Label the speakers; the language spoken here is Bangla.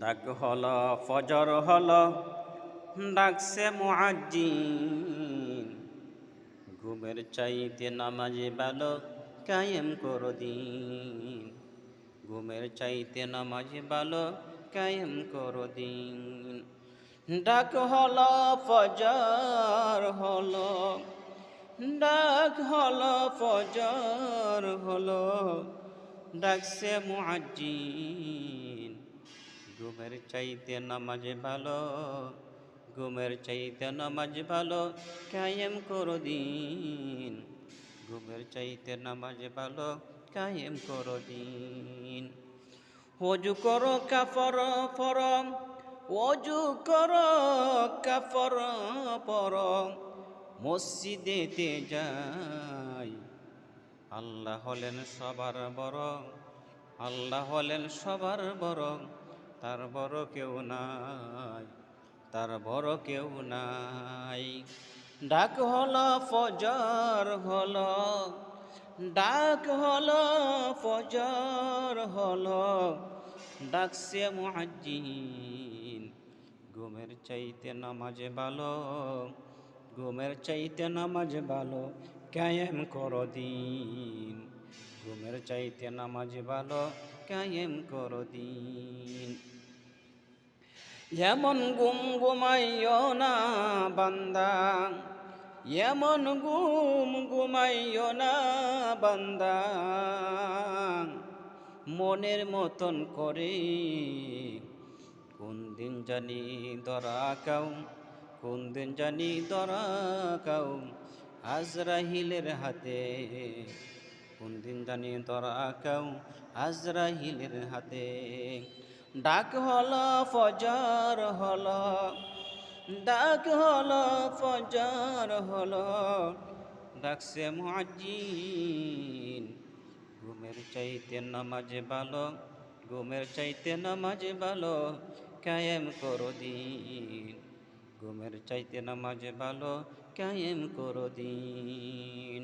Speaker 1: ডাক হলো ফজর হলো, ডাকছে মুআজ্জিন। ঘুমের চাইতে নামাজে ভালো, কায়েম করো দিন। ঘুমের চাইতে নামাজে ভালো, কায়েম করো দিন। ডাক হলো ফজর হলো, ডাক হলো ফজর হলো, ডাকছে মুআজ্জিন। ঘুমের চাইতে নামাজ ভালো, ঘুমের চাইতে নামাজ ভালো, কায়েম করো দিন। ঘুমের চাইতে নামাজ ভালো, কায়েম করো দিন। ওযু করো কাফর পরম, ওযু করো কাফর পরম, মসজিদেতে যাই। আল্লাহ হলেন সবার বড়, আল্লাহ হলেন সবার বড়, তার বড় কেউ নাই, তার বড় কেউ নাই। ডাক হলো ফজর হলো, ডাক হলো ফজর হলো, ডাকছে মুআজ্জিন। ঘুমের চাইতে নামাজে ভালো, ঘুমের চাইতে নামাজ ভালো, কায়েম করো দিন। ঘুমের চাইতে নামাজ ভালো, কায়েম করো দিন। এমন গুম ঘুমাইও না বান্দা, এমন গুম ঘুমাইও না বান্দা, মনের মতন করে। কোন দিন জানি ধরা কাউ, কোন দিন জানি ধরা কাউ, আজরাইলের হাতে। কোন দিন জানি ধরা কাউ, আজরাইলের হাতে। ডাক হলো ফজর হলো, ডাক হলো ফজর হলো, ডাকছে মুআজ্জিন। ঘুমের চাইতে নামাজ ভালো, ঘুমের চাইতে নামাজ ভালো, কায়েম করো দিন। ঘুমের চাইতে নামাজ ভালো, কায়েম করো দিন।